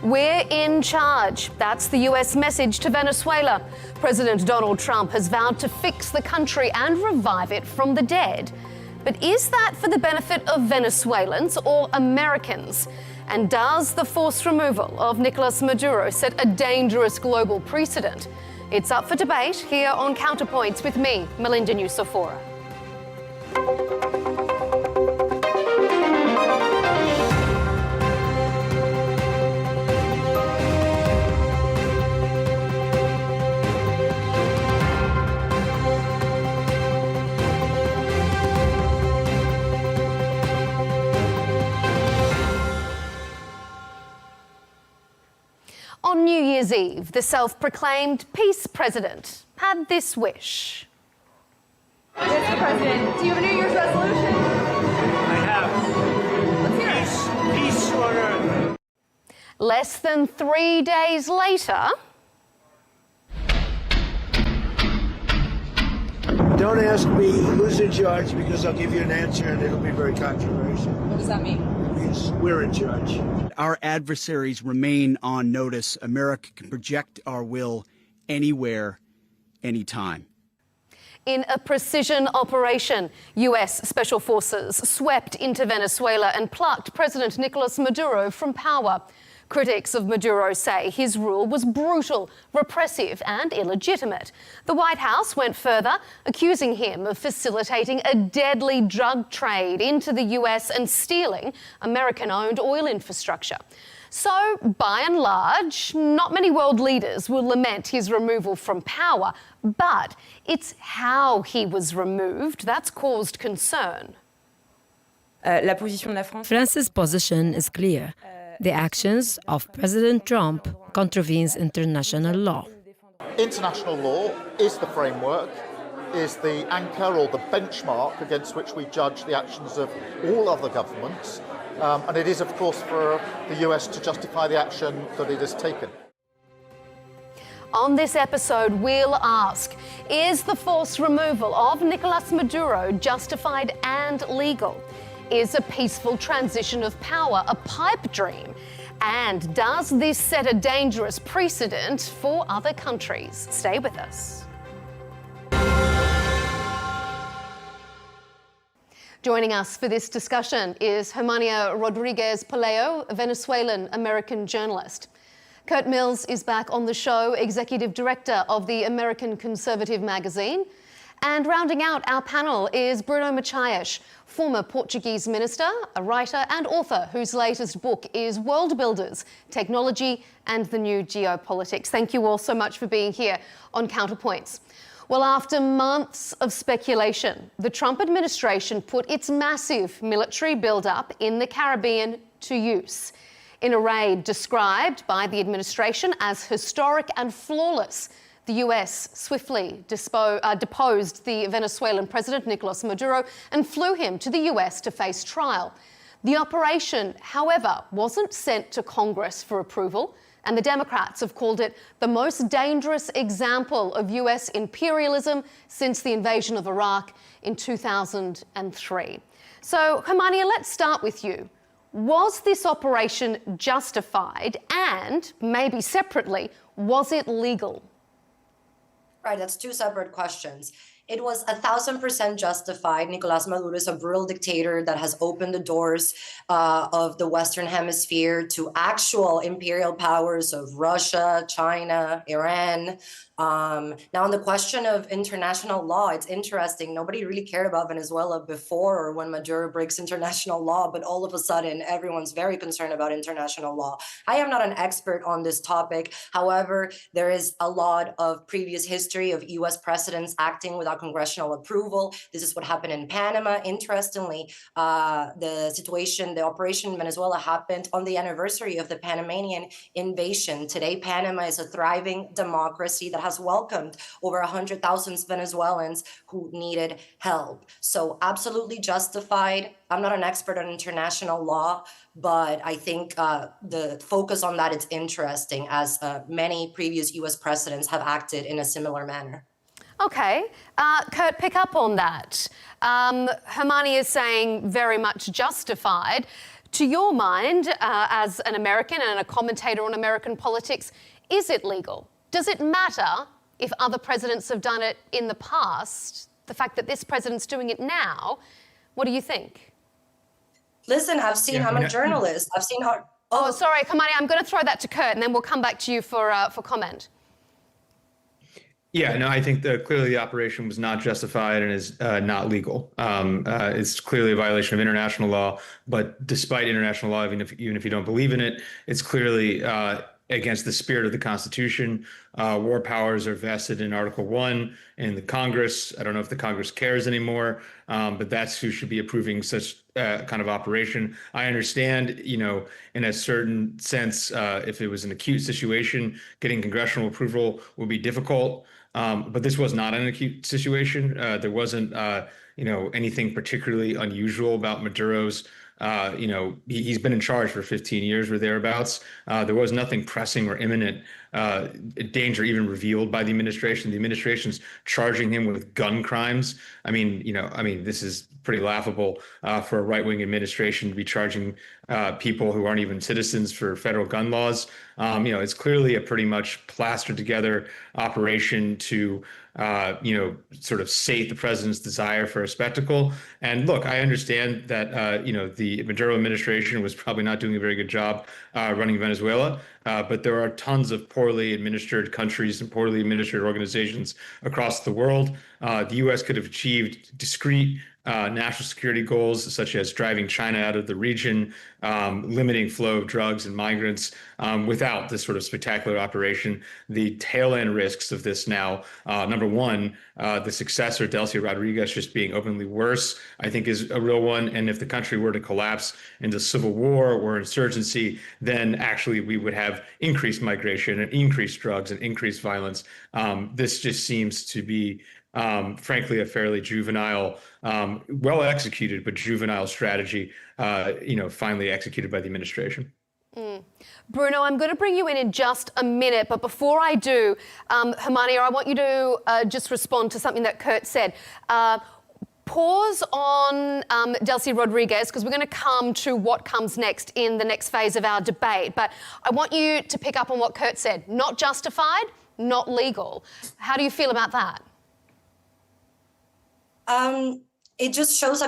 We're in charge. That's the US message to Venezuela. President Donald Trump has vowed to fix the country and revive it from the dead. But is that for the benefit of Venezuelans or Americans? And does the forced removal of Nicolás Maduro set a dangerous global precedent? It's up for debate here on Counterpoints with me, Melinda Nusofora. On New Year's Eve, the self-proclaimed peace president had this wish. Mr. President, do you have a New Year's resolution? I have. Let's hear it. Peace on earth. Less than 3 days later... Don't ask me who's in charge because I'll give you an answer and it'll be very controversial. What does that mean? It means we're in charge. Our adversaries remain on notice. America can project our will anywhere, anytime. In a precision operation, US special forces swept into Venezuela and plucked President Nicolás Maduro from power. Critics of Maduro say his rule was brutal, repressive and illegitimate. The White House went further, accusing him of facilitating a deadly drug trade into the US and stealing American-owned oil infrastructure. So, by and large, not many world leaders will lament his removal from power, but it's how he was removed that's caused concern. France's position is clear. The actions of President Trump contravenes international law. International law is the framework, is the anchor or the benchmark against which we judge the actions of all other governments. And it is, of course, for the US to justify the action that it has taken. On this episode, we'll ask, is the forced removal of Nicolás Maduro justified and legal? Is a peaceful transition of power a pipe dream? And does this set a dangerous precedent for other countries? Stay with us. Joining us for this discussion is Germania Rodríguez Poleo, a Venezuelan American journalist. Kurt Mills is back on the show, Executive Director of the American Conservative magazine. And rounding out our panel is Bruno Macias, former Portuguese minister, a writer and author whose latest book is World Builders, Technology and the New Geopolitics. Thank you all so much for being here on Counterpoints. Well, after months of speculation, the Trump administration put its massive military build-up in the Caribbean to use. In a raid described by the administration as historic and flawless, the US swiftly deposed the Venezuelan President Nicolás Maduro and flew him to the US to face trial. The operation, however, wasn't sent to Congress for approval, and the Democrats have called it the most dangerous example of US imperialism since the invasion of Iraq in 2003. So, Germania, let's start with you. Was this operation justified and, maybe separately, was it legal? Right, that's two separate questions. It was 1,000% justified. Nicolás Maduro is a brutal dictator that has opened the doors of the Western Hemisphere to actual imperial powers of Russia, China, Iran. Now, on the question of international law, it's interesting. Nobody really cared about Venezuela before or when Maduro breaks international law, but all of a sudden, everyone's very concerned about international law. I am not an expert on this topic. However, there is a lot of previous history of US precedents acting without congressional approval. This is what happened in Panama. Interestingly, the operation in Venezuela happened on the anniversary of the Panamanian invasion. Today, Panama is a thriving democracy that has welcomed over 100,000 Venezuelans who needed help. So absolutely justified. I'm not an expert on international law, but I think the focus on that is interesting as many previous US precedents have acted in a similar manner. Okay, Kurt, pick up on that. Germania is saying very much justified. To your mind, as an American and a commentator on American politics, is it legal? Does it matter if other presidents have done it in the past? The fact that this president's doing it now, what do you think? Listen, I'm a journalist. I've seen how. Oh, sorry, Hermania, I'm going to throw that to Kurt, and then we'll come back to you for comment. Yeah, no, I think clearly the operation was not justified and is not legal. It's clearly a violation of international law, but despite international law, even if you don't believe in it, it's clearly against the spirit of the Constitution. War powers are vested in Article 1 in the Congress. I don't know if the Congress cares anymore, but that's who should be approving such kind of operation. I understand, in a certain sense, if it was an acute situation, getting congressional approval would be difficult. But this was not an acute situation. There wasn't, anything particularly unusual about Maduro's. He's been in charge for 15 years or thereabouts. There was nothing pressing or imminent danger even revealed by the administration. The administration's charging him with gun crimes. This is pretty laughable for a right-wing administration to be charging people who aren't even citizens for federal gun laws. It's clearly a pretty much plastered together operation to sort of sate the president's desire for a spectacle. And look, I understand that, the Maduro administration was probably not doing a very good job running Venezuela, but there are tons of poorly administered countries and poorly administered organizations across the world. The U.S. could have achieved discrete national security goals, such as driving China out of the region, limiting flow of drugs and migrants, without this sort of spectacular operation. The tail end risks of this now, number one, the successor, Delcy Rodríguez, just being openly worse, I think is a real one. And if the country were to collapse into civil war or insurgency, then actually we would have increased migration and increased drugs and increased violence. This just seems to be frankly, a fairly juvenile, well executed, but juvenile strategy, finally executed by the administration. Bruno, I'm going to bring you in just a minute, but before I do, Hermania, I want you to just respond to something that Kurt said. Pause on Delcy Rodríguez, because we're going to come to what comes next in the next phase of our debate. But I want you to pick up on what Kurt said. Not justified, not legal. How do you feel about that? It just shows I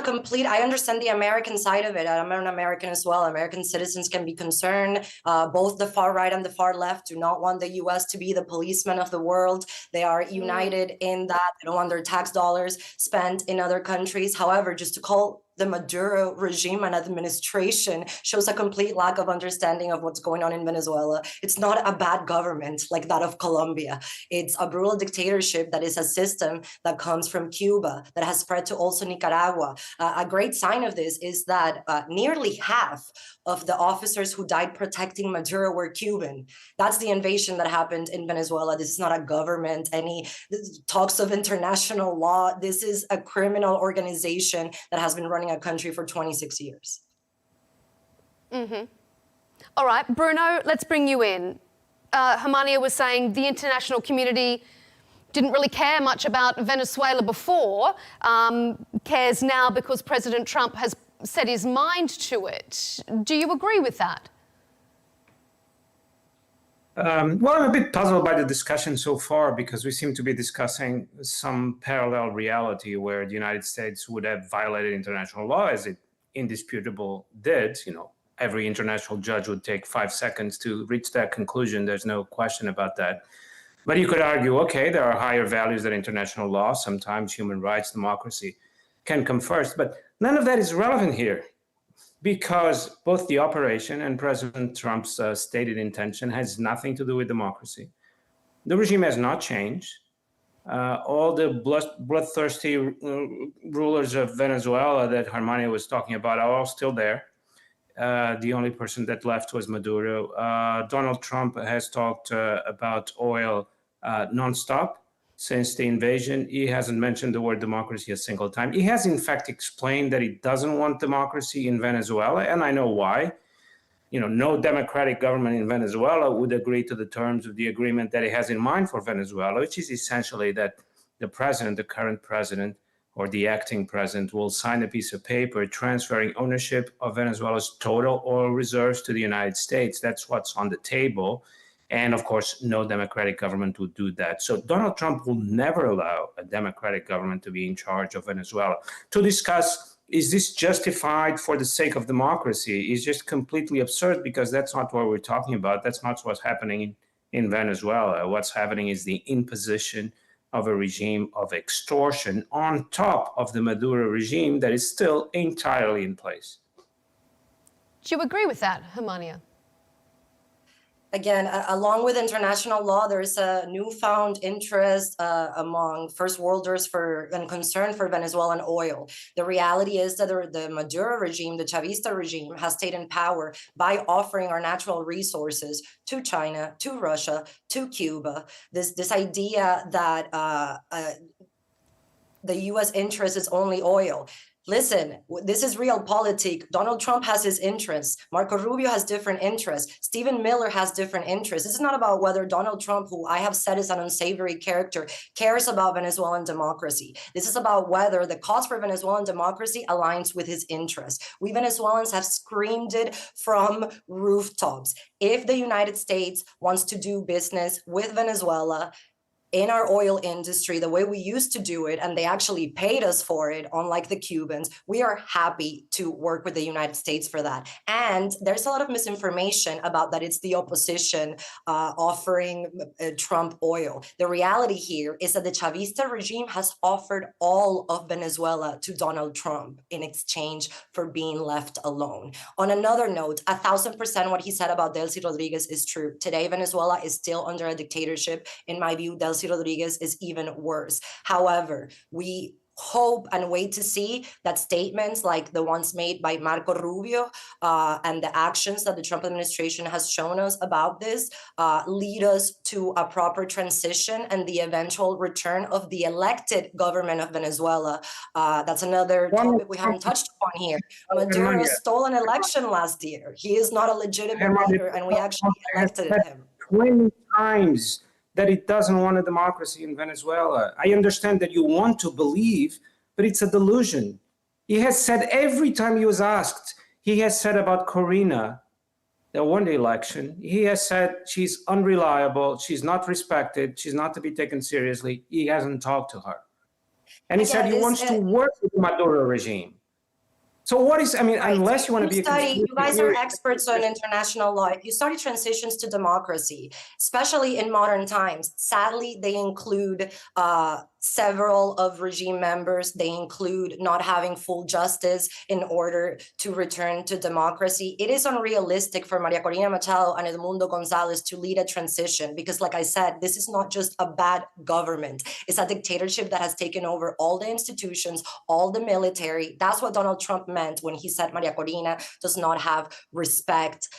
understand the American side of it. I'm an American as well. American citizens can be concerned. Both the far right and the far left do not want the US to be the policeman of the world. They are united in that. They don't want their tax dollars spent in other countries. However, just to call the Maduro regime and administration shows a complete lack of understanding of what's going on in Venezuela. It's not a bad government like that of Colombia. It's a brutal dictatorship that is a system that comes from Cuba, that has spread to also Nicaragua. A great sign of this is that nearly half of the officers who died protecting Maduro were Cuban. That's the invasion that happened in Venezuela. This is not a government, any talks of international law. This is a criminal organization that has been running a country for 26 years. Mm-hmm. All right, Bruno, let's bring you in. Hermania was saying the international community didn't really care much about Venezuela before, cares now because President Trump has set his mind to it. Do you agree with that? Well, I'm a bit puzzled by the discussion so far because we seem to be discussing some parallel reality where the United States would have violated international law, as it indisputably did. Every international judge would take 5 seconds to reach that conclusion. There's no question about that. But you could argue, okay, there are higher values than international law. Sometimes human rights, democracy can come first. But none of that is relevant here, because both the operation and President Trump's stated intention has nothing to do with democracy. The regime has not changed. All the bloodthirsty rulers of Venezuela that Hermania was talking about are all still there. The only person that left was Maduro. Donald Trump has talked about oil nonstop since the invasion. He hasn't mentioned the word democracy a single time. He has, in fact, explained that he doesn't want democracy in Venezuela, and I know why. No democratic government in Venezuela would agree to the terms of the agreement that he has in mind for Venezuela, which is essentially that the current president, or the acting president will sign a piece of paper transferring ownership of Venezuela's total oil reserves to the United States. That's what's on the table. And of course, no democratic government would do that. So Donald Trump will never allow a democratic government to be in charge of Venezuela. To discuss, is this justified for the sake of democracy, is just completely absurd, because that's not what we're talking about. That's not what's happening in Venezuela. What's happening is the imposition of a regime of extortion on top of the Maduro regime that is still entirely in place. Do you agree with that, Germania? Again, along with international law, there's a newfound interest among first worlders and concern for Venezuelan oil. The reality is that the Maduro regime, the Chavista regime, has stayed in power by offering our natural resources to China, to Russia, to Cuba. This idea that the U.S. interest is only oil. Listen, this is realpolitik. Donald Trump has his interests. Marco Rubio has different interests. Stephen Miller has different interests. This is not about whether Donald Trump, who I have said is an unsavory character, cares about Venezuelan democracy. This is about whether the cause for Venezuelan democracy aligns with his interests. We Venezuelans have screamed it from rooftops. If the United States wants to do business with Venezuela, in our oil industry, the way we used to do it, and they actually paid us for it, unlike the Cubans, we are happy to work with the United States for that. And there's a lot of misinformation about that it's the opposition offering Trump oil. The reality here is that the Chavista regime has offered all of Venezuela to Donald Trump in exchange for being left alone. On another note, 1,000% what he said about Delcy Rodríguez is true. Today, Venezuela is still under a dictatorship. In my view, Delcy Rodríguez is even worse. However, we hope and wait to see that statements like the ones made by Marco Rubio and the actions that the Trump administration has shown us about this lead us to a proper transition and the eventual return of the elected government of Venezuela. That's another topic we haven't touched upon here. Maduro stole an election last year. He is not a legitimate leader, and we actually elected him. 20 times that it doesn't want a democracy in Venezuela. I understand that you want to believe, but it's a delusion. He has said every time he was asked, he has said about Corina, that won the election, he has said she's unreliable, she's not respected, she's not to be taken seriously. He hasn't talked to her. And he said he wants to work with the Maduro regime. So what is, I mean, unless you want to be you guys are experts on international law. If you study transitions to democracy, especially in modern times, sadly, they include several of regime members. They include not having full justice in order to return to democracy. It is unrealistic for Maria Corina Machado and Edmundo Gonzalez to lead a transition because, like I said, this is not just a bad government. It's a dictatorship that has taken over all the institutions, all the military. That's what Donald Trump meant when he said Maria Corina does not have respect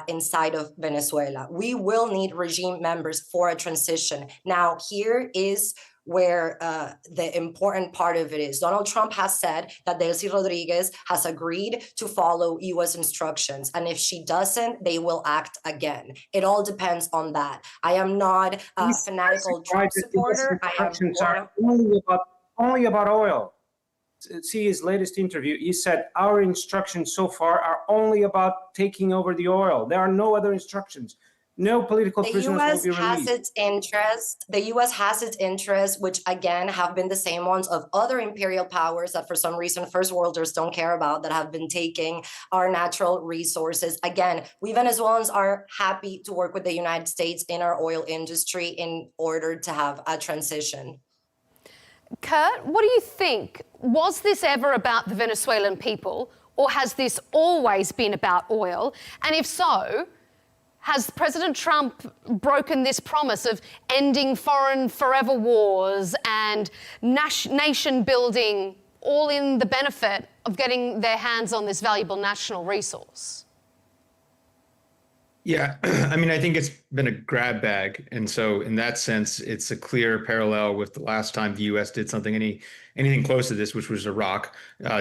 inside of Venezuela. We will need regime members for a transition. Now, here is where the important part of it is. Donald Trump has said that Delcy Rodríguez has agreed to follow U.S. instructions. And if she doesn't, they will act again. It all depends on that. I am not a fanatical Trump supporter. Only about oil. See his latest interview. He said, our instructions so far are only about taking over the oil. There are no other instructions. No political prisoners will be released. The U.S. has its interests, which again have been the same ones of other imperial powers that for some reason first worlders don't care about, that have been taking our natural resources. Again, we Venezuelans are happy to work with the United States in our oil industry in order to have a transition. Kurt, what do you think? Was this ever about the Venezuelan people, or has this always been about oil? And if so, has President Trump broken this promise of ending foreign forever wars and nation building, all in the benefit of getting their hands on this valuable national resource? Yeah, I mean, I think it's been a grab bag, and so in that sense, it's a clear parallel with the last time the U.S. did something anything close to this, which was Iraq.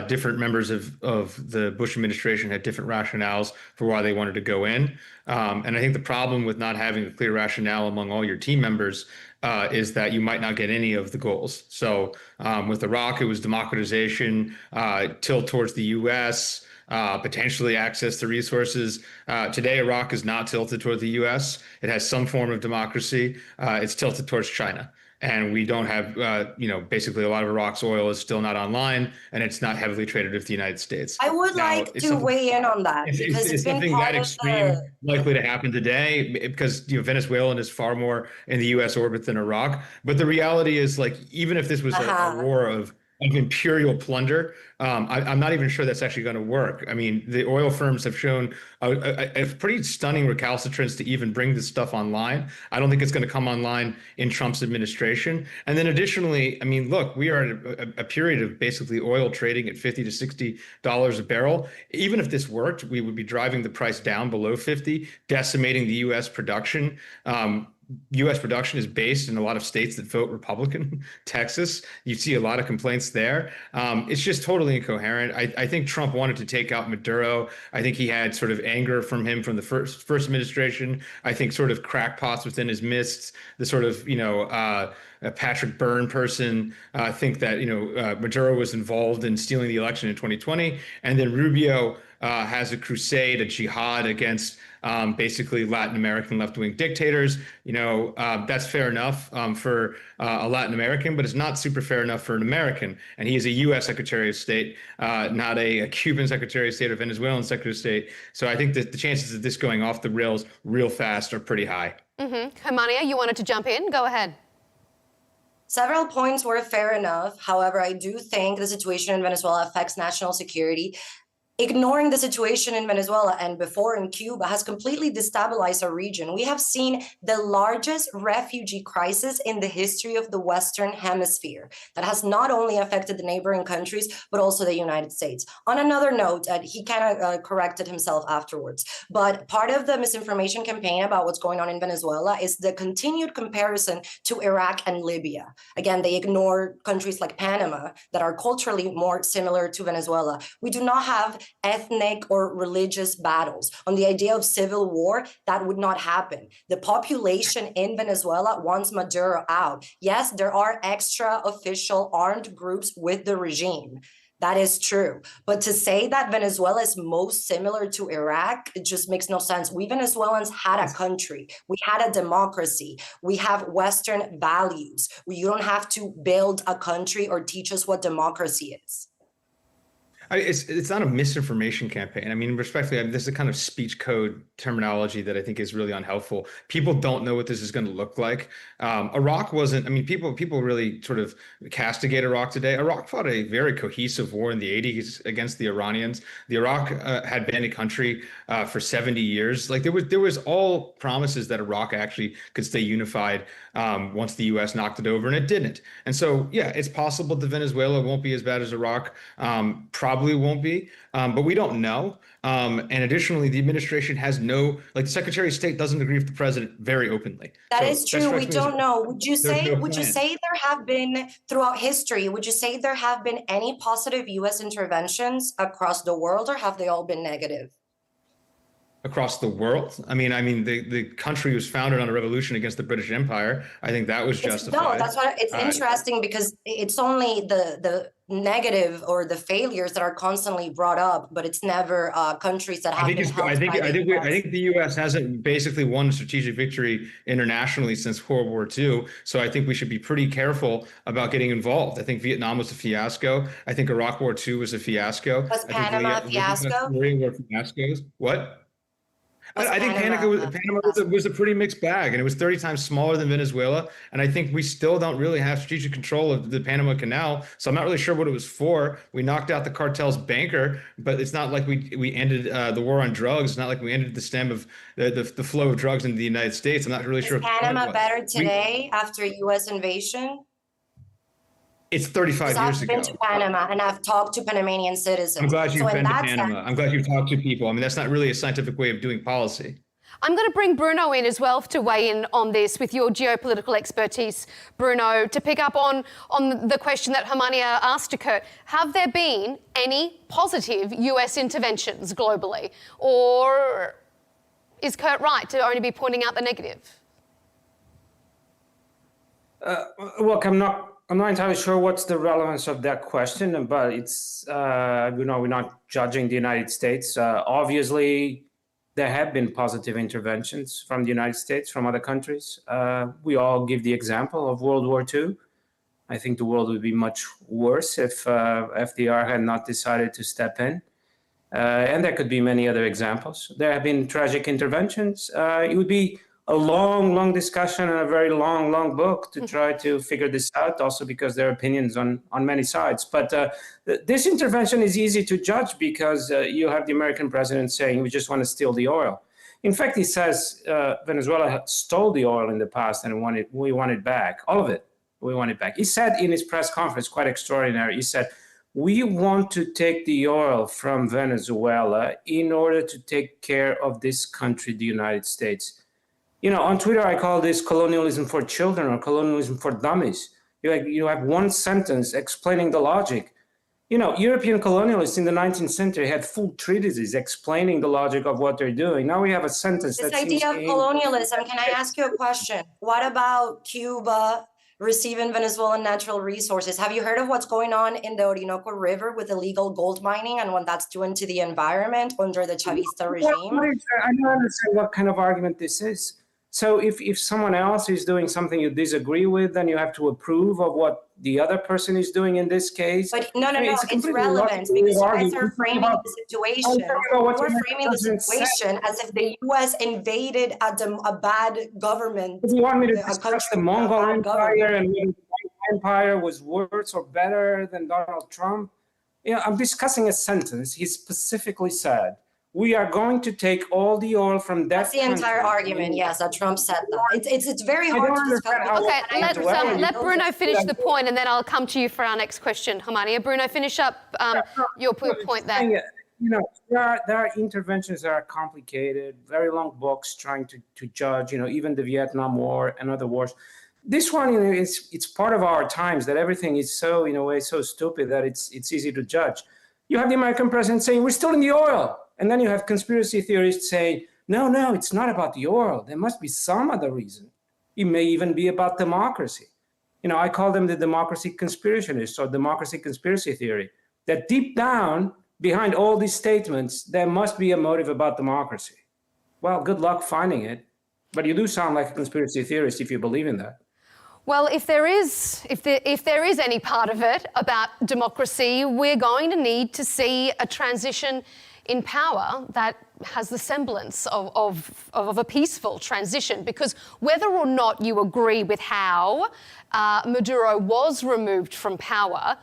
Different members of the Bush administration had different rationales for why they wanted to go in, and I think the problem with not having a clear rationale among all your team members is that you might not get any of the goals. So with Iraq, it was democratization, tilt towards the U.S. Potentially access to resources. Today, Iraq is not tilted toward the U.S. It has some form of democracy. It's tilted towards China. And we don't have, basically a lot of Iraq's oil is still not online, and it's not heavily traded with the United States. I would like to weigh in on that because it's been something part that of extreme the. likely to happen today because Venezuelan is far more in the U.S. orbit than Iraq. But the reality is, like, even if this was a war of imperial plunder, I'm not even sure that's actually going to work. I mean, the oil firms have shown a pretty stunning recalcitrance to even bring this stuff online. I don't think it's going to come online in Trump's administration. And then additionally, I mean, look, we are in a period of basically oil trading at $50 to $60 a barrel. Even if this worked, we would be driving the price down below 50, decimating the U.S. production. U.S. production is based in a lot of states that vote Republican. Texas, you see a lot of complaints there. It's just totally incoherent. I think Trump wanted to take out Maduro. I think he had sort of anger from him from the first administration. I think sort of crackpots within his midst, the sort of, a Patrick Byrne person, think that, Maduro was involved in stealing the election in 2020. And then Rubio has a crusade, a jihad against basically Latin American left-wing dictators. That's fair enough for a Latin American, but it's not super fair enough for an American. And he is a U.S. Secretary of State, not a Cuban Secretary of State or Venezuelan Secretary of State. So I think that the chances of this going off the rails real fast are pretty high. Germania, you wanted to jump in? Go ahead. Several points were fair enough. However, I do think the situation in Venezuela affects national security. Ignoring the situation in Venezuela and before in Cuba has completely destabilized our region. We have seen the largest refugee crisis in the history of the Western Hemisphere that has not only affected the neighboring countries, but also the United States. On another note, he kind of corrected himself afterwards, but part of the misinformation campaign about what's going on in Venezuela is the continued comparison to Iraq and Libya. Again, they ignore countries like Panama that are culturally more similar to Venezuela. We do not have ethnic or religious battles. On the idea of civil war, that would not happen. The population in Venezuela wants Maduro out. Yes, there are extra official armed groups with the regime. That is true. But to say that Venezuela is most similar to Iraq, it just makes no sense. We Venezuelans had a country. We had a democracy. We have Western values. You don't have to build a country or teach us what democracy is. It's not a misinformation campaign. I mean, respectfully, this is a kind of speech code terminology that I think is really unhelpful. People don't know what this is going to look like. Iraq wasn't, I mean, people really sort of castigate Iraq today. Iraq fought a very cohesive war in the 80s against the Iranians. The Iraq had been a country for 70 years. Like there was all promises that Iraq actually could stay unified once the U.S. knocked it over, and it didn't. And so, yeah, it's possible that Venezuela won't be as bad as Iraq. Probably won't be, but we don't know. And additionally, the administration has the Secretary of State doesn't agree with the president very openly. That is true. We don't know. Would you say there have been throughout history, would you say there have been any positive U.S. interventions across the world, or have they all been negative? Across the world? I mean, the country was founded on a revolution against the British Empire. I think that was justified. No, that's what it's interesting because it's only the negative or the failures that are constantly brought up, but it's never countries that have been helped by the US. I think the U.S. hasn't basically won a strategic victory internationally since World War II. So I think we should be pretty careful about getting involved. I think Vietnam was a fiasco. I think Iraq War II was a fiasco. Was Panama a fiasco? Were fiascos. What? I think Panama was a pretty mixed bag, and it was 30 times smaller than Venezuela. And I think we still don't really have strategic control of the Panama Canal. So I'm not really sure what it was for. We knocked out the cartel's banker, but it's not like we ended the war on drugs. It's not like we ended the stem of the flow of drugs into the United States. I'm not really sure. Is Panama better today after U.S. invasion? It's 35 years ago. I've been to Panama and I've talked to Panamanian citizens. I'm glad you've been to Panama. I'm glad you've talked to people. I mean, that's not really a scientific way of doing policy. I'm going to bring Bruno in as well to weigh in on this with your geopolitical expertise, Bruno, to pick up on the question that Germania asked to Kurt. Have there been any positive US interventions globally? Or is Kurt right to only be pointing out the negative? Look, I'm not entirely sure what's the relevance of that question, but it's, we're not judging the United States. Obviously, there have been positive interventions from the United States, from other countries. We all give the example of World War II. I think the world would be much worse if FDR had not decided to step in. And there could be many other examples. There have been tragic interventions. It would be a long discussion and a very long book to try to figure this out, also because there are opinions on many sides. But this intervention is easy to judge because you have the American president saying, we just want to steal the oil. In fact, he says Venezuela stole the oil in the past and we want it back, all of it. We want it back. He said in his press conference, quite extraordinary, he said, we want to take the oil from Venezuela in order to take care of this country, the United States. You know, on Twitter, I call this colonialism for children or colonialism for dummies. You have one sentence explaining the logic. You know, European colonialists in the 19th century had full treatises explaining the logic of what they're doing. Now we have a sentence This that idea of colonialism, can I ask you a question? What about Cuba receiving Venezuelan natural resources? Have you heard of what's going on in the Orinoco River with illegal gold mining and what that's doing to the environment under the Chavista regime? I don't understand what kind of argument this is. So if someone else is doing something you disagree with, then you have to approve of what the other person is doing in this case. But no, it's relevant because you guys are framing the situation. You're framing the situation as if the U.S. invaded a bad government. Do you want me to discuss the Mongol Empire and whether the Empire was worse or better than Donald Trump? You know, I'm discussing a sentence. He specifically said, we are going to take all the oil from that. That's the entire argument, yes, that Trump said that. It's very hard to discuss. Okay, let Bruno finish the point and then I'll come to you for our next question, Germania. Bruno, finish up your point there. You know, there are interventions that are complicated, very long books trying to judge, you know, even the Vietnam War and other wars. This one, you know, it's part of our times that everything is so, in a way, so stupid that it's easy to judge. You have the American president saying, we're still in the oil. And then you have conspiracy theorists saying, no, it's not about the oil. There must be some other reason. It may even be about democracy. You know, I call them the democracy conspirationists or democracy conspiracy theory, that deep down behind all these statements, there must be a motive about democracy. Well, good luck finding it. But you do sound like a conspiracy theorist if you believe in that. Well, if there is any part of it about democracy, we're going to need to see a transition in power that has the semblance of a peaceful transition, because whether or not you agree with how Maduro was removed from power,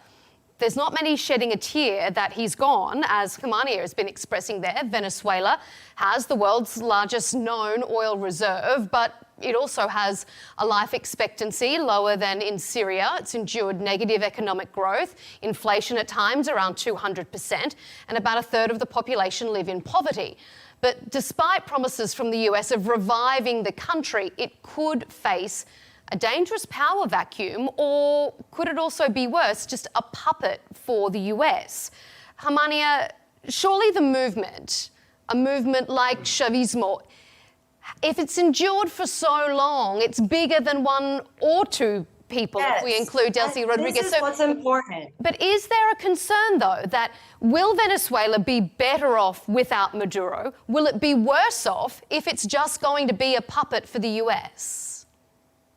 there's not many shedding a tear that he's gone, as Germania has been expressing there. Venezuela has the world's largest known oil reserve, but it also has a life expectancy lower than in Syria. It's endured negative economic growth, inflation at times around 200%, and about a third of the population live in poverty. But despite promises from the US of reviving the country, it could face a dangerous power vacuum, or could it also be worse, just a puppet for the US? Germania, surely a movement like Chavismo, if it's endured for so long, it's bigger than one or two people, if we include Delcy Rodríguez. This is what's important. But is there a concern, though, that will Venezuela be better off without Maduro? Will it be worse off if it's just going to be a puppet for the US?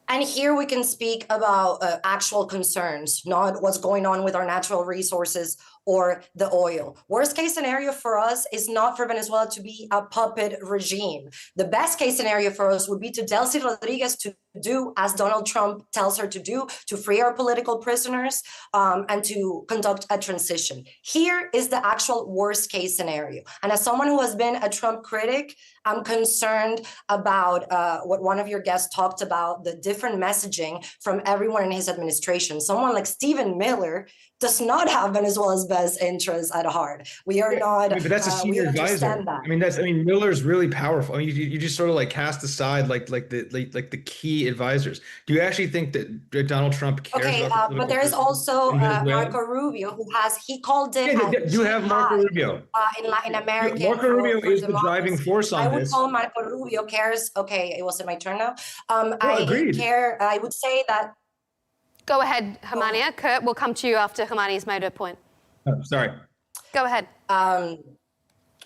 And here we can speak about actual concerns, not what's going on with our natural resources or the oil. Worst case scenario for us is not for Venezuela to be a puppet regime. The best case scenario for us would be to Delcy Rodríguez to do as Donald Trump tells her to do, to free our political prisoners and to conduct a transition. Here is the actual worst case scenario. And as someone who has been a Trump critic, I'm concerned about what one of your guests talked about, the different messaging from everyone in his administration. Someone like Stephen Miller does not have Venezuela's best best interests at heart. We are not. But that's a senior advisor. That. Miller's really powerful. I mean, you just sort of like cast aside like the key advisors. Do you actually think that Donald Trump cares? Okay, about but there is also Marco Rubio, who he called it. Yeah, you have Marco Rubio in Latin America. Marco Rubio is the driving force on this. I would call Marco Rubio cares. Okay, it wasn't my turn now. Agreed. I would say that. Go ahead, Germania. Kurt, we'll come to you after Germania's made her point. Oh, sorry. Go ahead.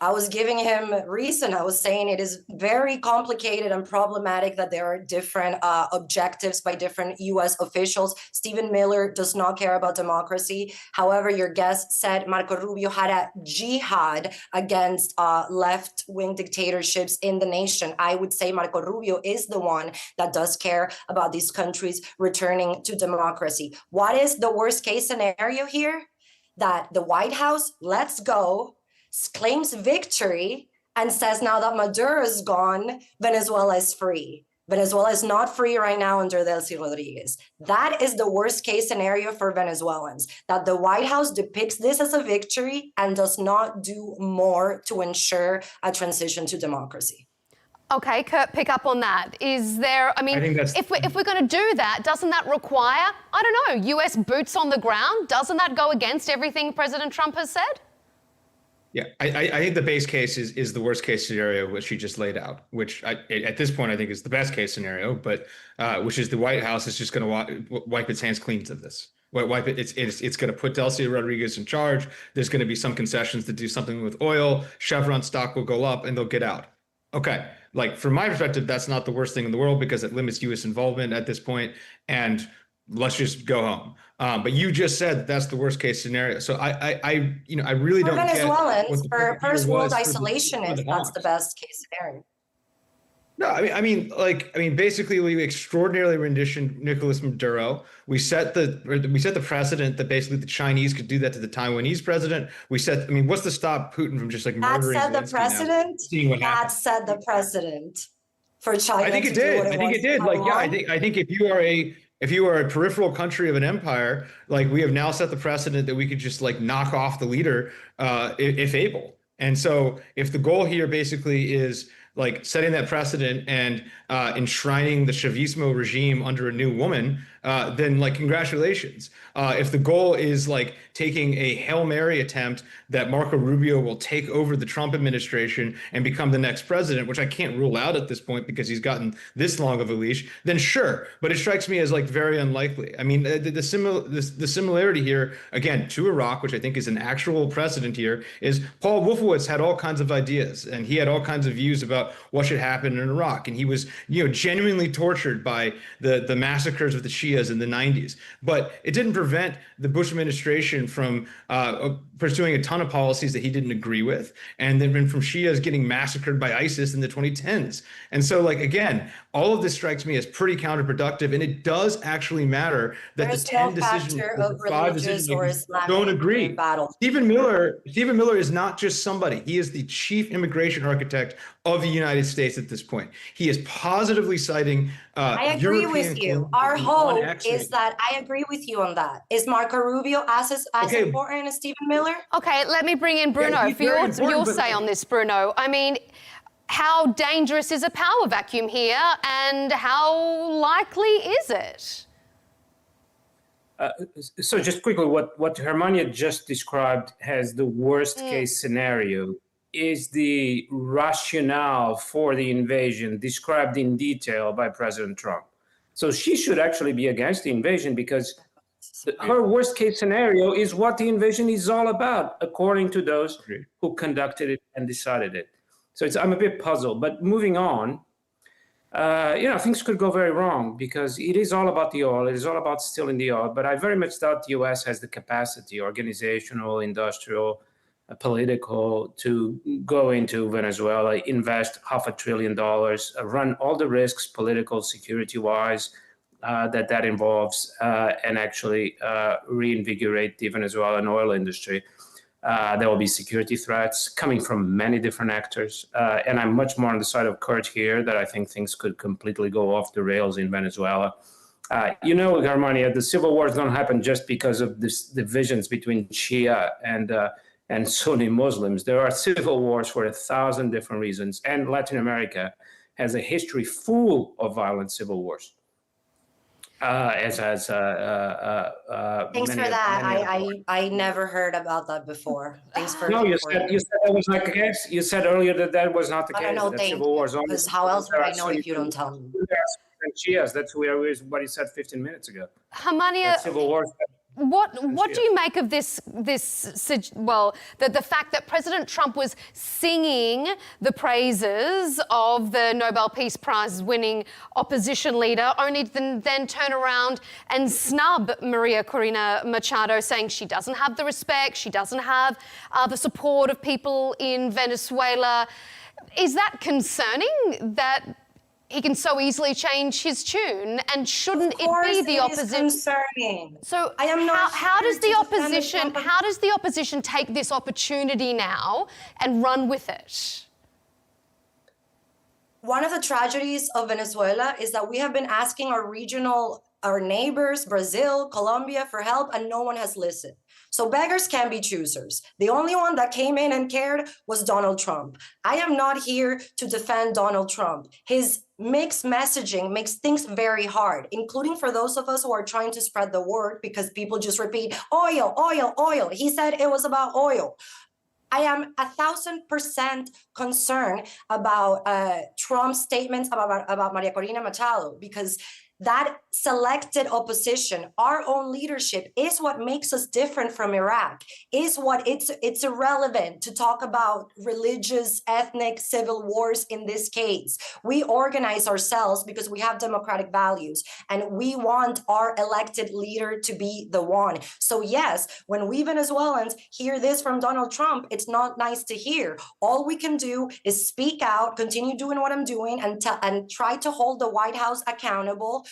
I was giving him reason. I was saying it is very complicated and problematic that there are different objectives by different U.S. officials. Stephen Miller does not care about democracy. However, your guest said Marco Rubio had a jihad against left-wing dictatorships in the nation. I would say Marco Rubio is the one that does care about these countries returning to democracy. What is the worst case scenario here? That the White House lets go, claims victory, and says now that Maduro is gone, Venezuela is free. Venezuela is not free right now under Delcy Rodríguez. That is the worst case scenario for Venezuelans, that the White House depicts this as a victory and does not do more to ensure a transition to democracy. Okay, Kurt, pick up on that. Is there, I mean, if we're going to do that, doesn't that require, I don't know, US boots on the ground? Doesn't that go against everything President Trump has said? Yeah, I think the base case is the worst case scenario, which you just laid out, which at this point I think is the best case scenario, but which is the White House is just going to wipe its hands clean of this. It's going to put Delcy Rodríguez in charge. There's going to be some concessions to do something with oil. Chevron stock will go up and they'll get out. Okay, like from my perspective, that's not the worst thing in the world because it limits U.S. involvement at this point, and let's just go home. But you just said that's the worst case scenario. So I really don't get Venezuelans for first world isolationists. That's the best case scenario. No, I mean, basically, we extraordinarily renditioned Nicolás Maduro. We set the precedent that basically the Chinese could do that to the Taiwanese president. What's to stop Putin from just like murdering That set the precedent. That set the precedent for China. I think it did. I think it did. I think if you are a peripheral country of an empire, like we have now set the precedent that we could just like knock off the leader if able. And so if the goal here basically is like setting that precedent and enshrining the Chavismo regime under a new woman, then like congratulations. If the goal is like taking a Hail Mary attempt that Marco Rubio will take over the Trump administration and become the next president, which I can't rule out at this point because he's gotten this long of a leash, then sure. But it strikes me as like very unlikely. I mean, the similarity here, again, to Iraq, which I think is an actual precedent here, is Paul Wolfowitz had all kinds of ideas and he had all kinds of views about what should happen in Iraq. And he was, genuinely tortured by the massacres of the Shias in the 90s. But it didn't prevent the Bush administration from pursuing a ton of policies that he didn't agree with, and then from Shias getting massacred by ISIS in the 2010s. And so, like, again, all of this strikes me as pretty counterproductive, and it does actually matter that the 10 decisions, the 5 decisions don't agree. Stephen Miller is not just somebody. He is the chief immigration architect of the United States at this point. He is positively citing I agree with you. Our hope is that I agree with you on that. Is Marco Rubio as important as Stephen Miller? Okay, let me bring in Bruno for your say on this, Bruno. I mean, how dangerous is a power vacuum here, and how likely is it? So just quickly, what Germania just described as the worst case scenario is the rationale for the invasion described in detail by President Trump. So she should actually be against the invasion because her worst case scenario is what the invasion is all about, according to those who conducted it and decided it. So I'm a bit puzzled, but moving on, things could go very wrong because it is all about the oil. It is all about stealing the oil, but I very much doubt the US has the capacity, organizational, industrial, political, to go into Venezuela, invest $500 billion, run all the risks, political, security-wise, that involves, and actually reinvigorate the Venezuelan oil industry. There will be security threats coming from many different actors. And I'm much more on the side of Kurt here, that I think things could completely go off the rails in Venezuela. Germania, the civil wars don't happen just because of this divisions between Shia and Sunni Muslims. There are civil wars for 1,000 different reasons, and Latin America has a history full of violent civil wars. Thanks for that. I never heard about that before. Thanks for. No, you said that was not the case. You said earlier that was not the case. No, thank you. Because how else would I know if you don't tell me? Shias, that's what he said 15 minutes ago. Germania, civil wars. What do you make of the fact that President Trump was singing the praises of the Nobel Peace Prize winning opposition leader, only to then turn around and snub Maria Corina Machado, saying she doesn't have the respect, she doesn't have the support of people in Venezuela? Is that concerning that he can so easily change his tune, and shouldn't it be the opposition? Concerning. So I am not. How does the opposition take this opportunity now and run with it? One of the tragedies of Venezuela is that we have been asking our neighbors, Brazil, Colombia, for help, and no one has listened. So beggars can be choosers. The only one that came in and cared was Donald Trump. I am not here to defend Donald Trump. His mixed messaging makes things very hard, including for those of us who are trying to spread the word, because people just repeat, oil, oil, oil. He said it was about oil. I am 1,000% concerned about Trump's statements about Maria Corina Machado, because that selected opposition, our own leadership, is what makes us different from Iraq, is what it's irrelevant to talk about religious, ethnic, civil wars in this case. We organize ourselves because we have democratic values, and we want our elected leader to be the one. So yes, when we Venezuelans hear this from Donald Trump, it's not nice to hear. All we can do is speak out, continue doing what I'm doing, and try to hold the White House accountable.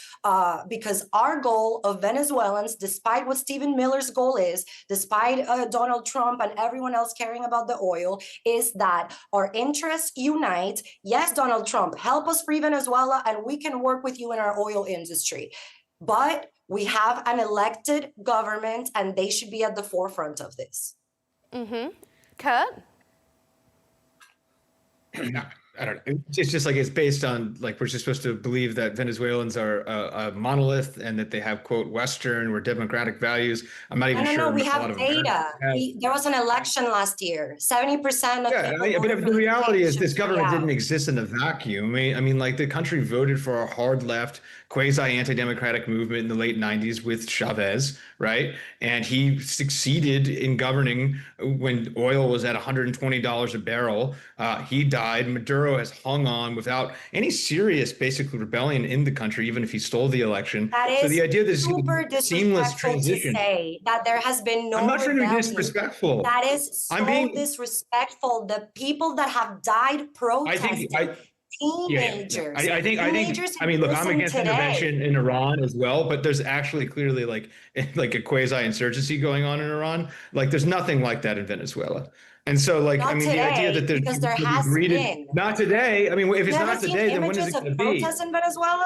Because our goal of Venezuelans, despite what Stephen Miller's goal is, despite Donald Trump and everyone else caring about the oil, is that our interests unite. Yes, Donald Trump, help us free Venezuela, and we can work with you in our oil industry. But we have an elected government, and they should be at the forefront of this. Mm-hmm. Kurt? I don't know. It's just like it's based on like we're just supposed to believe that Venezuelans are a monolith and that they have quote Western or democratic values. I'm not even sure. No, we have data. There was an election last year. 70% of people. But the reality is this government didn't exist in a vacuum. I mean, like the country voted for a hard left, quasi anti-democratic movement in the late 90s with Chavez, right? And he succeeded in governing when oil was at $120 a barrel. He died. Maduro has hung on without any serious basic rebellion in the country, even if he stole the election. That is so the idea that this super seamless transition. To say that there has been no. I'm not trying to be rebellion. disrespectful. That is so disrespectful. The people that have died protesting. Teenagers. I think. I mean, look, I'm against intervention in Iran as well, but there's actually clearly like a quasi-insurgency going on in Iran. Like, there's nothing like that in Venezuela. And so, like, not I mean, today, the idea that because there has been. Not today. I mean, if it's not today, then when is it going to be? Protests in Venezuela?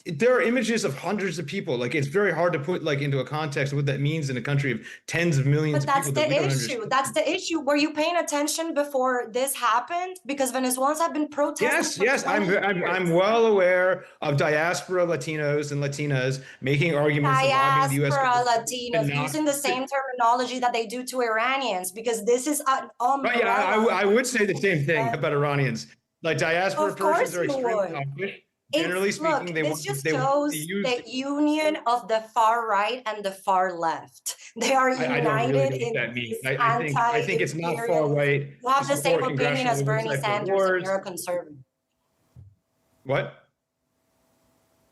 There are images of hundreds of people. Like, it's very hard to put like into a context of what that means in a country of tens of millions of people. But that's the issue. That's the issue. Were you paying attention before this happened? Because Venezuelans have been protesting. Yes. I'm well aware of diaspora Latinos and Latinas making arguments. Diaspora Latinos using the same terminology that they do to Iranians, because this is an umbrella. Right, yeah, I would say the same thing about Iranians. Like diaspora Persians are extremely selfish. Generally speaking, this just shows the union of the far right and the far left. They are united in this I think it's not far right. You have the same opinion as Bernie Sanders, and you're a conservative. What?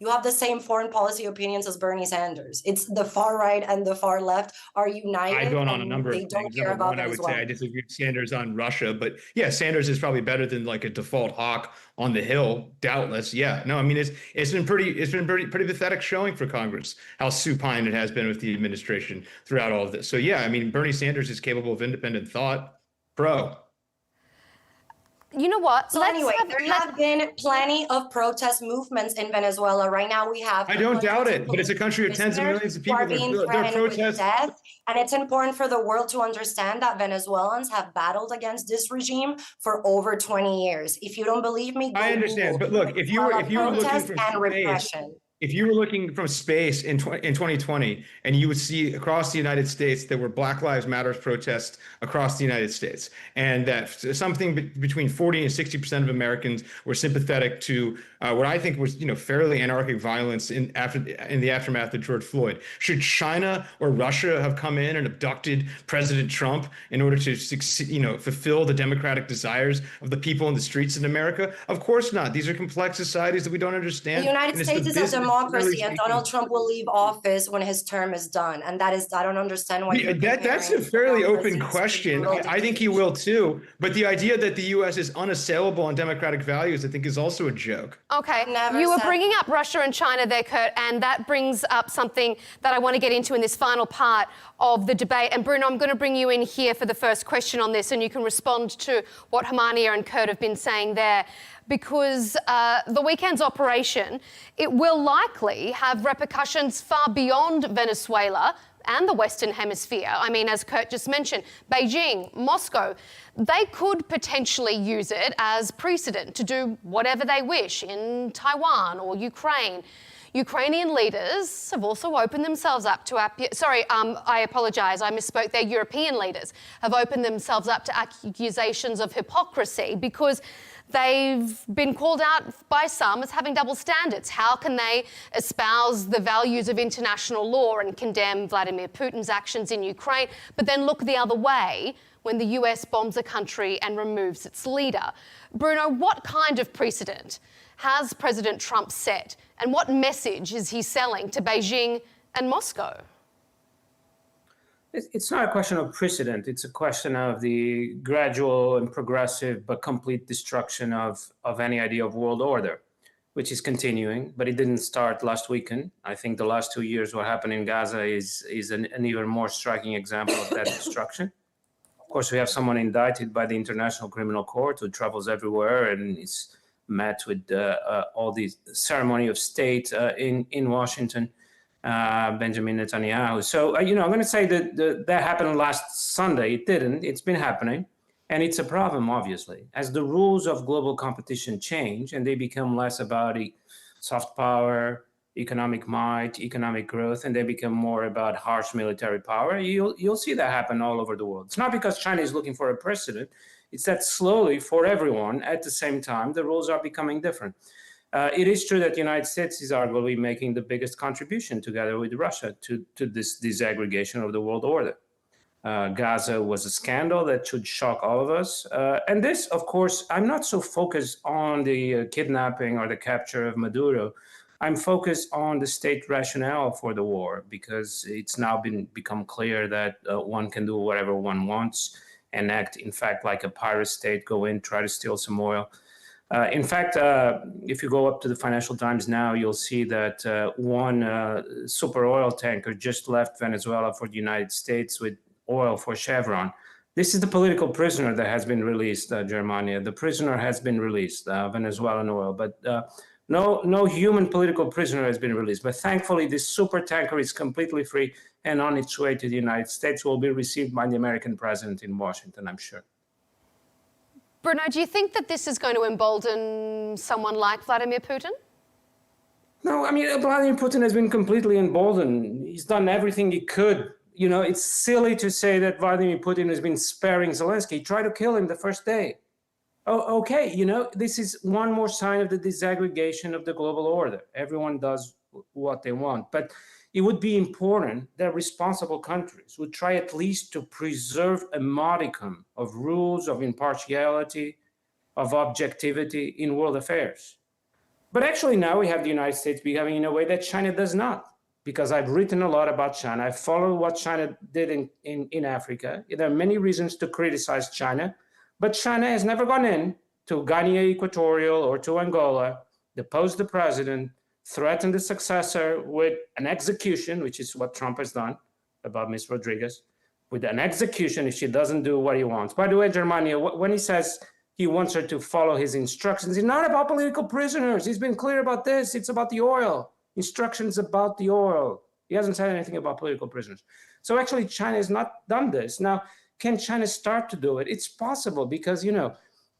You have the same foreign policy opinions as Bernie Sanders. It's the far right and the far left are united. I go on a number of things. Don't care about I would say I disagree with Sanders on Russia, but yeah, Sanders is probably better than like a default hawk on the Hill, doubtless. Yeah, no, I mean it's been pretty pathetic showing for Congress how supine it has been with the administration throughout all of this. So yeah, I mean Bernie Sanders is capable of independent thought. Pro. You know what? So anyway, there have been plenty of protest movements in Venezuela. Right now we have... I don't doubt it, but it's a country of tens of millions of people. Who are being threatened with death. And it's important for the world to understand that Venezuelans have battled against this regime for over 20 years. If you don't believe me, go I understand. But look, if you were looking for and repression. If you were looking from space in 2020 and you would see across the United States there were Black Lives Matter protests across the United States, and that something between 40 and 60% of Americans were sympathetic to what I think was, fairly anarchic violence in the aftermath of George Floyd. Should China or Russia have come in and abducted President Trump in order to fulfill the democratic desires of the people in the streets in America? Of course not. These are complex societies that we don't understand. The United States is a democracy, and Donald Trump will leave office when his term is done. And that is, I don't understand why. That's a fairly open question. I think he will too. But the idea that the U.S. is unassailable on democratic values, I think, is also a joke. Okay, you were bringing up Russia and China there, Kurt, and that brings up something that I want to get into in this final part of the debate. And Bruno, I'm going to bring you in here for the first question on this, and you can respond to what Germania and Kurt have been saying there. Because the weekend's operation, it will likely have repercussions far beyond Venezuela and the Western Hemisphere. I mean, as Kurt just mentioned, Beijing, Moscow, they could potentially use it as precedent to do whatever they wish in Taiwan or Ukraine. Ukrainian leaders have also opened themselves up to... I apologise, I misspoke. Their European leaders have opened themselves up to accusations of hypocrisy because they've been called out by some as having double standards. How can they espouse the values of international law and condemn Vladimir Putin's actions in Ukraine, but then look the other way when the US bombs a country and removes its leader? Bruno, what kind of precedent has President Trump set, and what message is he selling to Beijing and Moscow? It's not a question of precedent. It's a question of the gradual and progressive but complete destruction of any idea of world order, which is continuing, but it didn't start last weekend. I think the last 2 years, what happened in Gaza is an even more striking example of that destruction. Of course, we have someone indicted by the International Criminal Court who travels everywhere and is met with all the ceremony of state in Washington. Benjamin Netanyahu. So, I'm going to say that that happened last Sunday. It didn't. It's been happening. And it's a problem, obviously. As the rules of global competition change and they become less about soft power, economic might, economic growth, and they become more about harsh military power, you'll see that happen all over the world. It's not because China is looking for a precedent. It's that slowly, for everyone, at the same time, the rules are becoming different. It is true that the United States is arguably making the biggest contribution together with Russia to this disaggregation of the world order. Gaza was a scandal that should shock all of us. And this, of course, I'm not so focused on the kidnapping or the capture of Maduro. I'm focused on the state rationale for the war, because it's now become clear that one can do whatever one wants and act, in fact, like a pirate state, go in, try to steal some oil. In fact, if you go up to the Financial Times now, you'll see that one super oil tanker just left Venezuela for the United States with oil for Chevron. This is the political prisoner that has been released, Germania. The prisoner has been released, Venezuelan oil, but no human political prisoner has been released. But thankfully, this super tanker is completely free and on its way to the United States, will be received by the American president in Washington, I'm sure. Bruno, do you think that this is going to embolden someone like Vladimir Putin? No, I mean, Vladimir Putin has been completely emboldened. He's done everything he could. It's silly to say that Vladimir Putin has been sparing Zelensky. He tried to kill him the first day. Oh, okay, this is one more sign of the disaggregation of the global order. Everyone does what they want. But it would be important that responsible countries would try at least to preserve a modicum of rules of impartiality, of objectivity in world affairs. But actually now we have the United States behaving in a way that China does not, because I've written a lot about China. I follow what China did in Africa. There are many reasons to criticize China, but China has never gone in to Guinea Equatorial or to Angola, deposed the president, threatened the successor with an execution, which is what Trump has done about Ms. Rodríguez, with an execution if she doesn't do what he wants. By the way, Germania, when he says He wants her to follow his instructions. It's not about political prisoners. He's been clear about this. It's about the oil. Instructions about the oil. He hasn't said anything about political prisoners. So actually, China has not done this. Now, can China start to do it? It's possible because,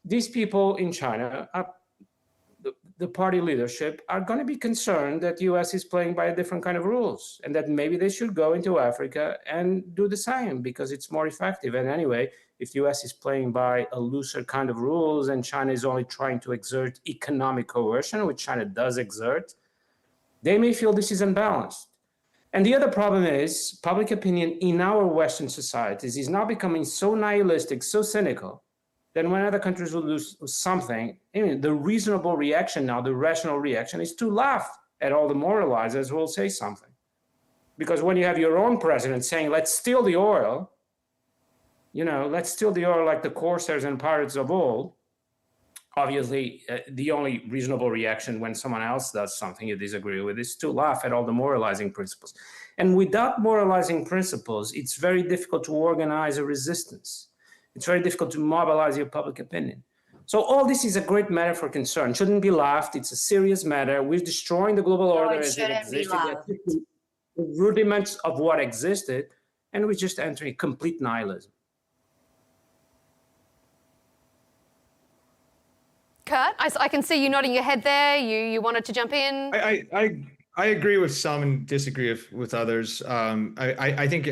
these people in China, the party leadership, are going to be concerned that the U.S. is playing by a different kind of rules and that maybe they should go into Africa and do the same because it's more effective. And anyway, if the U.S. is playing by a looser kind of rules and China is only trying to exert economic coercion, which China does exert, they may feel this is unbalanced. And the other problem is public opinion in our Western societies is now becoming so nihilistic, so cynical, that when other countries will do something, the reasonable reaction now, the rational reaction is to laugh at all the moralizers who will say something. Because when you have your own president saying, let's steal the oil, let's steal the oil like the corsairs and pirates of old, obviously, the only reasonable reaction when someone else does something you disagree with is to laugh at all the moralizing principles. And without moralizing principles, it's very difficult to organize a resistance. It's very difficult to mobilize your public opinion. So all this is a great matter for concern. Shouldn't be laughed. It's a serious matter. We're destroying the global order as it existed. The rudiments of what existed, and we're just entering complete nihilism. Kurt, I can see you nodding your head there. You wanted to jump in. I agree with some and disagree with others. I think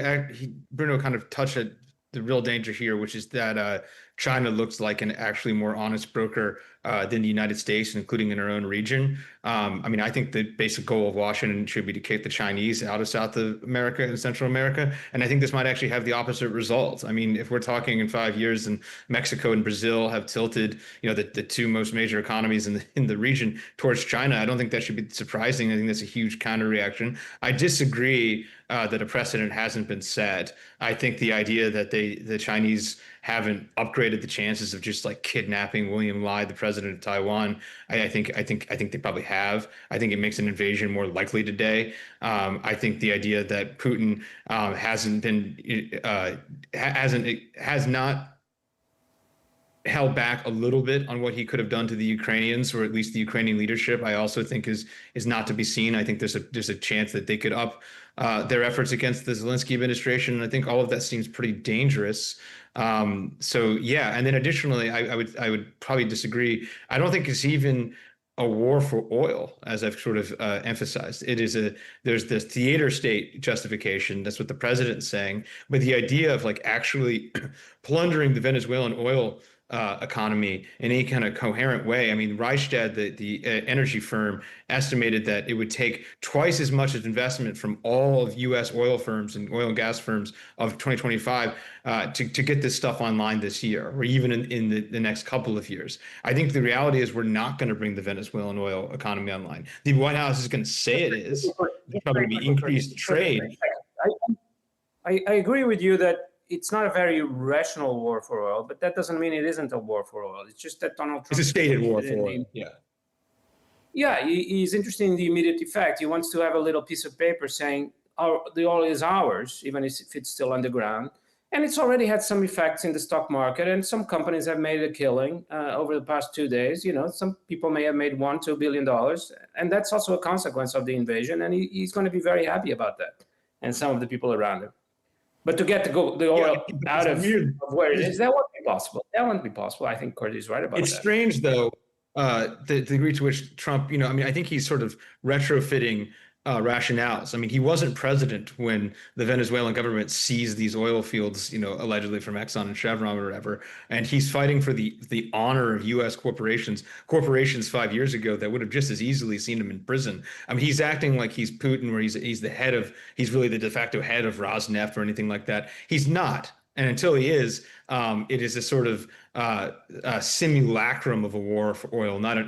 Bruno kind of touched at the real danger here, which is that China looks like an actually more honest broker than the United States, including in our own region. I think the basic goal of Washington should be to kick the Chinese out of South America and Central America. And I think this might actually have the opposite result. If we're talking in 5 years and Mexico and Brazil have tilted, the two most major economies in the region towards China, I don't think that should be surprising. I think that's a huge counter reaction. I disagree that a precedent hasn't been set. I think the idea that the Chinese haven't upgraded the chances of just like kidnapping William Lai, the president of Taiwan, I think they probably have. I think it makes an invasion more likely today. I think the idea that Putin has not held back a little bit on what he could have done to the Ukrainians, or at least the Ukrainian leadership, I also think is not to be seen. I think there's a chance that they could up their efforts against the Zelensky administration. And I think all of that seems pretty dangerous. So yeah, and then additionally, I would probably disagree. I don't think it's even a war for oil, as I've sort of emphasized. There's this theater state justification. That's what the president's saying. But the idea of like actually plundering the Venezuelan oil economy in any kind of coherent way. Rystad, the energy firm, estimated that it would take twice as much as investment from all of U.S. oil firms and oil and gas firms of 2025 to get this stuff online this year, or even in the next couple of years. I think the reality is we're not going to bring the Venezuelan oil economy online. The White House is going to say it is. There's probably going to be increased trade. I agree with you that it's not a very rational war for oil, but that doesn't mean it isn't a war for oil. It's just that Donald Trump... It's a stated war for oil, yeah. Yeah, he's interested in the immediate effect. He wants to have a little piece of paper saying, the oil is ours, even if it's still underground. And it's already had some effects in the stock market, and some companies have made a killing over the past 2 days. Some people may have made $1-2 billion, and that's also a consequence of the invasion, and he's going to be very happy about that, and some of the people around him. But to get the oil out of where it is, that won't be possible. That won't be possible. I think Kurt is right about that. It's strange, though, the degree to which Trump, I think he's sort of retrofitting rationales. He wasn't president when the Venezuelan government seized these oil fields, allegedly from Exxon and Chevron or whatever. And he's fighting for the honor of U.S. corporations 5 years ago that would have just as easily seen him in prison. He's acting like he's Putin, where he's really the de facto head of Rosneft or anything like that. He's not. And until he is, it is a sort of simulacrum of a war for oil, not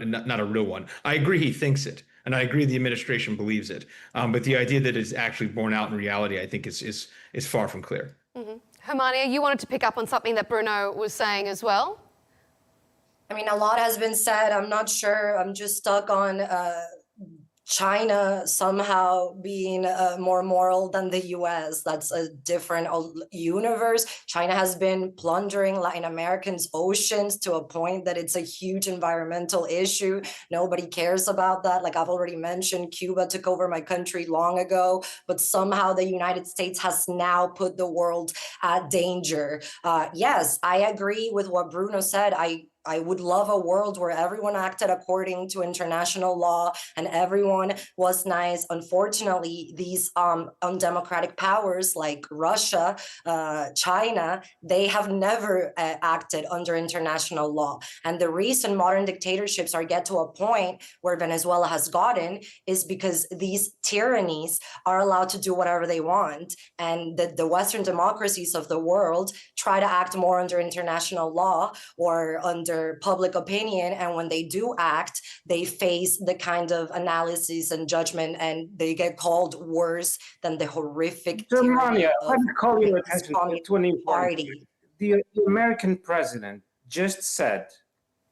a real one. I agree he thinks it. And I agree the administration believes it. But the idea that it's actually borne out in reality, I think is far from clear. Mm-hmm. Hermania, you wanted to pick up on something that Bruno was saying as well? A lot has been said. I'm not sure. I'm just stuck on China somehow being more moral than the US. That's a different universe. China has been plundering Latin Americans' oceans to a point that it's a huge environmental issue. Nobody cares about that. Like I've already mentioned, Cuba took over my country long ago, but somehow the United States has now put the world at danger. Yes, I agree with what Bruno said. I would love a world where everyone acted according to international law and everyone was nice. Unfortunately, these undemocratic powers like Russia, China, they have never acted under international law. And the reason modern dictatorships are get to a point where Venezuela has gotten is because these tyrannies are allowed to do whatever they want. And the Western democracies of the world try to act more under international law or under public opinion, and when they do act, they face the kind of analysis and judgment, and they get called worse than the horrific Germania, let me call your attention to an important party. point. The American president just said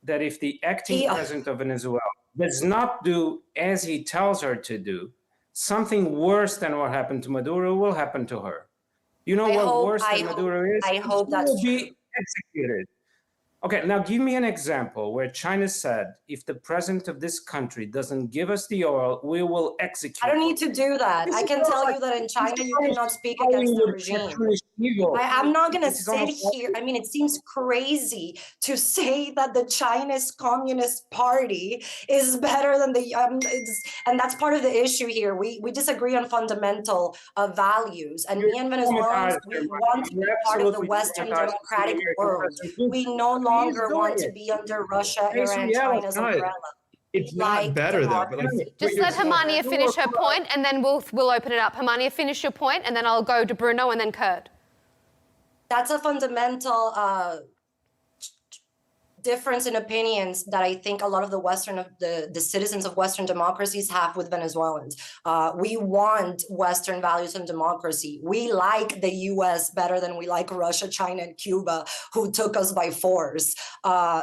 that if the acting president of Venezuela does not do as he tells her to do, something worse than what happened to Maduro will happen to her. You know what worse than Maduro is? I hope that's will be executed. Okay, now give me an example where China said, if the president of this country doesn't give us the oil, we will execute. I don't need to do that. I can tell you that in China, you cannot speak against the regime. I'm not going to sit here. I mean, it seems crazy to say that the Chinese Communist Party is better than the, and that's part of the issue here. We disagree on fundamental values. And me and Venezuelans, we want to be part of the Western democratic world. We no longer want to be under Russia, Iran, China's umbrella. It's not better though. But just let Hermania finish her point, and then we'll open it up. Hermania, finish your point, and then I'll go to Bruno and then Kurt. That's a fundamental difference in opinions that I think a lot of the citizens of Western democracies have with Venezuelans. We want Western values and democracy. We like the US better than we like Russia, China, and Cuba, who took us by force.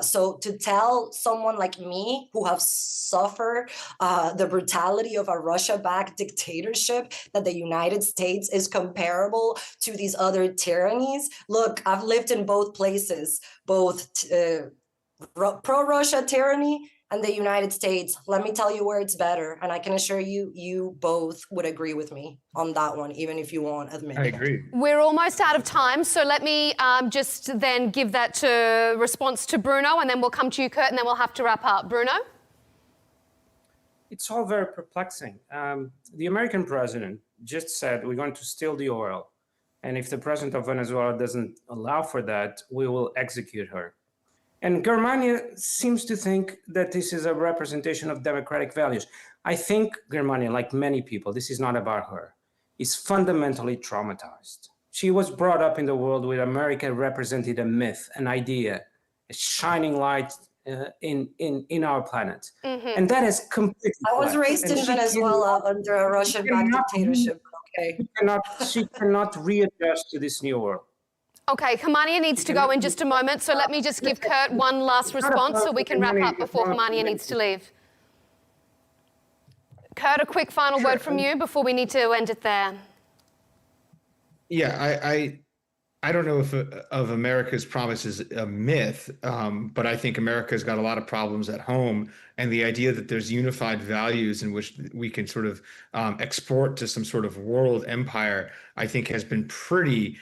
So to tell someone like me, who have suffered the brutality of a Russia-backed dictatorship, that the United States is comparable to these other tyrannies. Look, I've lived in both places, both pro-Russia tyranny and the United States. Let me tell you where it's better. And I can assure you, you both would agree with me on that one, even if you won't admit it. I agree. We're almost out of time, so let me just then give that to response to Bruno, and then we'll come to you, Kurt, and then we'll have to wrap up. Bruno? It's all very perplexing. The American president just said we're going to steal the oil. And if the president of Venezuela doesn't allow for that, we will execute her. And Germania seems to think that this is a representation of democratic values. I think Germania, like many people, this is not about her, is fundamentally traumatized. She was brought up in the world where America represented a myth, an idea, a shining light in our planet. And that is completely I was raised in Venezuela under a Russian-backed dictatorship. Okay. She cannot readjust to this new world. Okay, Hermania needs to go in just a moment, so let me just give Kurt one last response so we can wrap up before Hermania needs to leave. Kurt, a quick final word from you before we need to end it there. Yeah, I don't know if of America's promise is a myth, but I think America's got a lot of problems at home, and the idea that there's unified values in which we can sort of export to some sort of world empire, I think has been pretty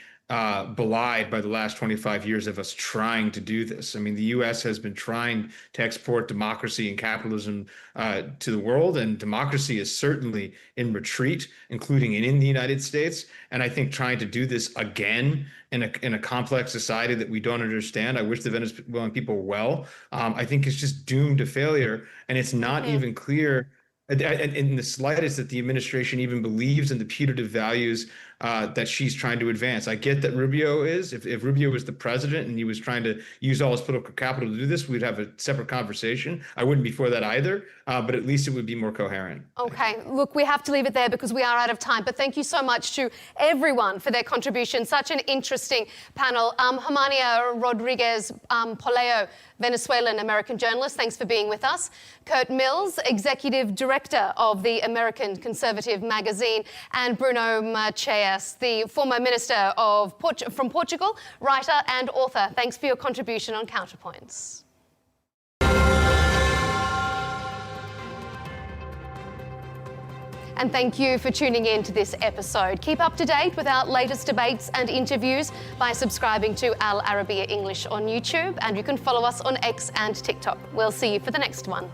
belied by the last 25 years of us trying to do this. I mean, the U.S. has been trying to export democracy and capitalism to the world, and democracy is certainly in retreat, including in the United States. And I think trying to do this again in a complex society that we don't understand, I wish the Venezuelan people well, I think it's just doomed to failure. And it's not even clear in the slightest that the administration even believes in the putative values that she's trying to advance. I get that Rubio is. If Rubio was the president and he was trying to use all his political capital to do this, we'd have a separate conversation. I wouldn't be for that either, but at least it would be more coherent. Okay, look, we have to leave it there because we are out of time, but thank you so much to everyone for their contribution. Such an interesting panel. Germania, Rodríguez, Poleo, Venezuelan American journalist. Thanks for being with us. Kurt Mills, Executive Director of the American Conservative magazine, and Bruno Macias, the former Minister from Portugal, writer and author. Thanks for your contribution on Counterpoints. And thank you for tuning in to this episode. Keep up to date with our latest debates and interviews by subscribing to Al Arabiya English on YouTube, and you can follow us on X and TikTok. We'll see you for the next one.